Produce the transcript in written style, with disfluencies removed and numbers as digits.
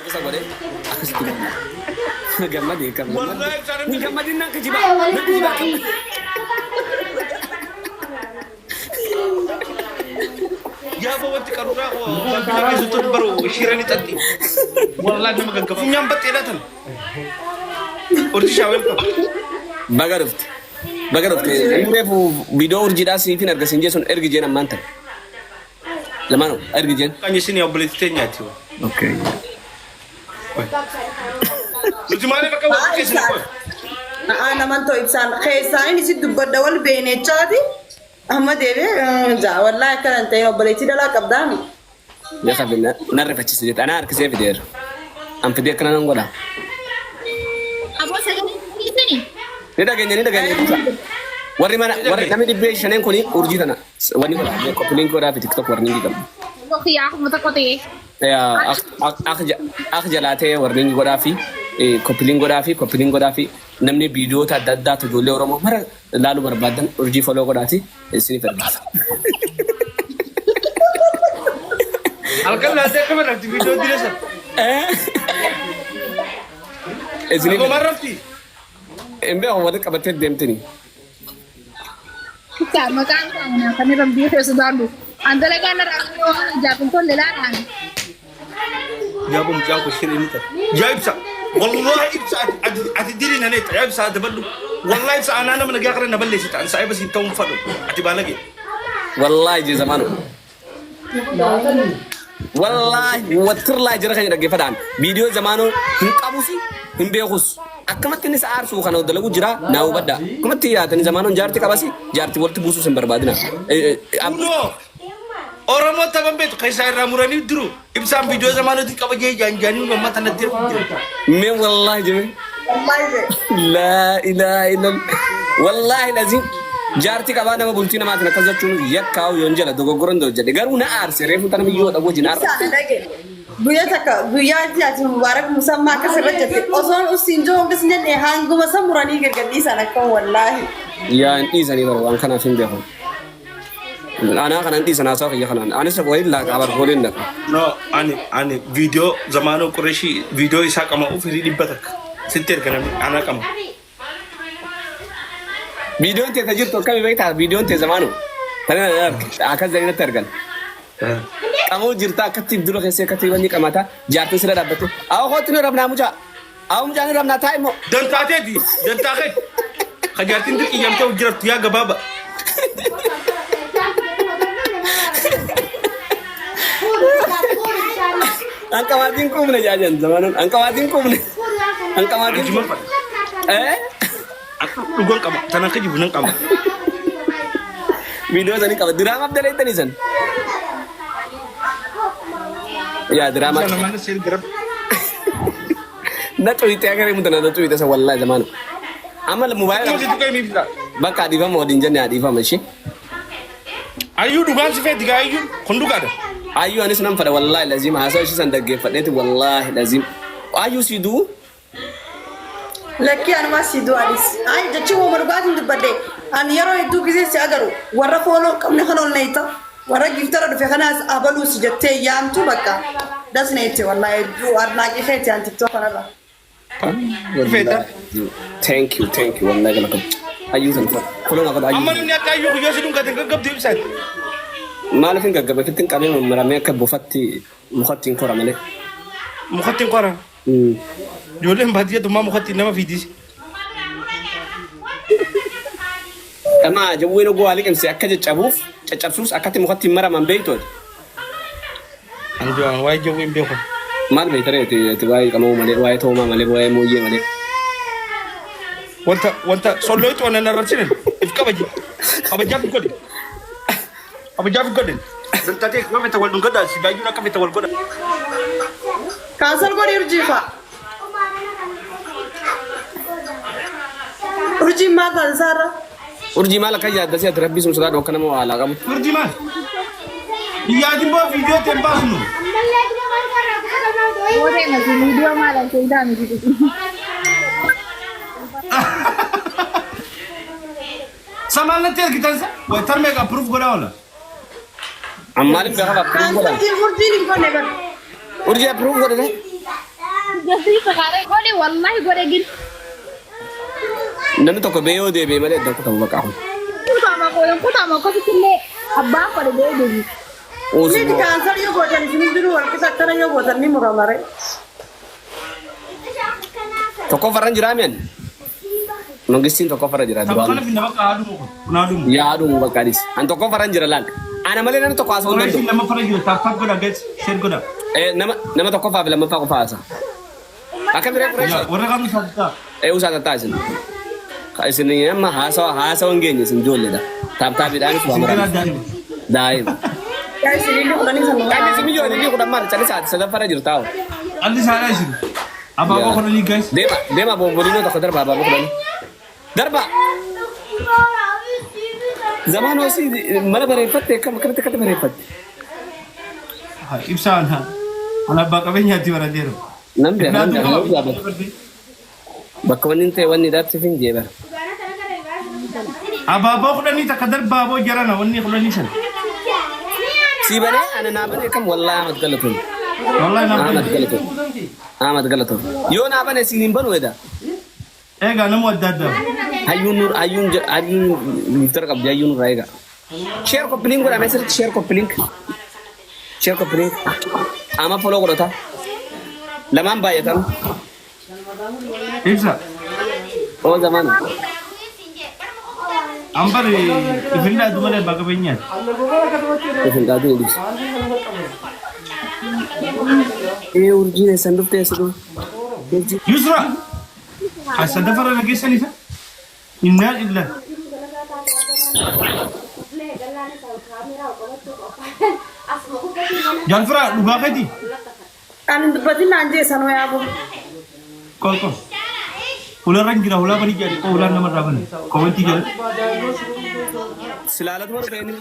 Bisa boleh. Aku setuju. Gamadi kamu. Gamadi nak kejiba. Nak kejiba. Ya bawa tikaruna ko. Pagkakita sa tutut baru shirani tadi. Wallahi na magagawa. Nyambat edatan. Urdi shawel ko. Bagaruft. Bagaruft. Inde fu video urjida si fin arga sinje son ergi jena manta. Lamano ergi jen. Kanya sini oblet tenya tiwa. Okay. Ujumane baka wa kesi ko. naman to ibsan kaysa ini si dubada wal bene chadi amma debe ja wallahi karanta yo baleti dala kabdami Ya sabina narre facci sidet ana arka se video. Am video kana ngoda. Abo sagan ini. Ni daga ni. Warri mana warri kami di be shanen ko ni urjitana. Wani ko ko link ko da TikTok warni gam. Oke ya aku mutakoti. Ya ak jalate warni goda fi kopiling goda fi namni video ta dadda to dole oromo mara lalu barbadan urji follow goda ti sini ferda Alkan late ka man akti video dire sa. sini Ko marafti. embe on wada kabate demtini Kita makan kan kami rambi sesuatu. Antara kan orang japun tu lelan. Ya bum jang ko shirini ta. Jaib sa. Wallahi ibsa ati diri na net. Jaib sa daballu. Wallahi sa anana man nagakara na balle sita. An sa ibas intong fado. Ati balagi. wallahi je zamanu wallahi watirla jira kan dage fadan video zamanu hin qabusi hin be khus akamat ni sa'ar su kana dalagu jira na ubada kuma tiya tan zamanu jarti qabasi jarti wolti busu sen barbadina No. Oromo tabambe to kaisa ramurani duru. Ibsa video zamanu di kabaje janjani no mata na dir. me wallahi je la ilaha illa wallahi lazim jarti kabana ma bultina ma tan kazaccu yakkaw yonjala dogo gorondo jade garuna arse refu tan mi yoda gojinar guya taka guya ti mubarak musamma ka sarajati oson usinjo ngasnya ne hangu masamurani gargadi sana kan wallahi ya ndisa ni barwan kana fin be ho ana kana ndisa na sa ya kana ana sa boy la kabar golin da No, ani video zamanu Quraishi video isa kama ufiri dibatak. Sinter kana ana kama. video te kajir to kami baita video te zamanu tana akan zaina tergal kamu jirta katib dulu kese katibani kamata jartu sira dabatu aw khotni rabna muja aw mujani rabna taimo Dan tate di, dan tate. Kajatin dik iyam taw jirat ya gababa. angka wadin ko muna jajan zamanu angka wadin ko muna angka wadin Cuma pak. Aku dugon kama, tanah kaji bunang kama. video tani kabar drama abdalai tani san ya drama Sana mana sih gerab. na tweet ya kare mutana da tweet sa wallahi zamanu amal mobile Kamu situ kayak bisa. baka diva modin janne diva mashi Ayu dugan sih fe diga ayu, kondu kada. ayu anis nan fada wallahi lazim hasa shi san dage fadeti wallahi lazim ayu sidu lakki an masidu alis ay da ciwo marbatin dubade an yaro idu gize si agaru warra folo kamne khanol naita warra giftara do fe khanas abalu si jette yam tu baka das naite wallahi du arna ki kheti an tiktok kana Feta. thank you wallahi galakam ayu san fa kulo ngako ayu Amma ni ata ayu yo sidung kada gagab di website. malafin gaggabe fitin kabe marame ka bufatti mukhatin ko ramale Mukhatin qara. Jole mbadiya to ma mukhatin nama vidis. ama jawino go alikem se akaje chabuf chachapsus akati mukhatin mara man beito Anjo an wai jowo imbe ko. mal beitare te wai kamo male wai to ma male wai mo ye male Wanta solo itu ana narasinin. Kabaji. Kabaji ko di. Kabaji ko di. Dan tadi ko meta wal ngada si bayu na ka meta wal goda. kansal gori urjifa urji ma kan sara urji mala kayya da sai rabbi sun sada kana mo ala kam Urdi ma. Iya di bo video tembas nu. Boleh nasi video malam kita ni gitu. Sama na ter kita sa. Wa tar me ka proof goda wala. amma ni be khaba kansal di urji ni ko ne ban urji approve ko de sekarang gue deh, wallahi gue deh gini. Namni tokko beeyoo deebi'e malee iddoo kutamu bakka kun. Kutama ko sitille abbaan ko deh deh. Ini di kantor yo bosan sini dulu wal kita kana yo bosan ni muramare. Tokko farran jira miyan. Mangistiin tokko farra jira Sabana duraan. finna bakka adu ko. Kunadu. Yaaduu bakka adis. An tokko farran jira laal. Ana malee namni tokko haasa'uu hin Ora isin danda'u. lama fara jiru tap goda guys. Share goda. Nama tokko faa fi lammaffaa qofa haasa. Akka biree Ya, qureesha. warra kanu sabta. Usaa tattaa isin. Isin amma haasawa hin geenye isin ijoolleedha. Taaptaapiidhaanis waa Singira maran. dani. Daa'ima. Ya sini ni kudani sama. Kan isin ijoollee ni kudhan maal calisaati sadaffara jirtu taa'u. Andi sana isin. Apa Ya. ko kono ni guys. Deema bomboliinoo tokko darba abaaboo kudhanii. Darba! Zamaan hoosii mana bareeffatte akkamitti akkatti bareeffatte? Ha ibsan ha. Ana ba kabenya ti wara dero. Namni bakka wanni hin ta'e wanni dhaabsiif hin jeebar. Ababa ko ni takadar babo jarana wonni ko ni san. Si banee ana naa banee kam wallaahi Ahmad galatoon. Wallahi na. Ahmad galatoon. Ahmad galatoon. Yoo naa banee siin hin banuu edha. Ega namu adada. Hayyuun miftara qabdi hayyuun irraa eega. Share koppiliin godhame sirriitti share koppiliin. Share koppiliin. Ama foloo godhata. Lamaan baay'atan. Ibsa. Oo zamaan. Ambar ifinda dumale ba kabenya. Kufin dhaaduu edis. Urjiin eessan dhuftee eessa dhufu? Yusra. Asa dafara lagi sani sa. Inna illa. Janfra duga kadi. Kan debatin anje sano ya bu. Kol kol. Ular gira ular bari jadi ko ular namar raban. Komenti jadi. Silaalatu mana ta'e ni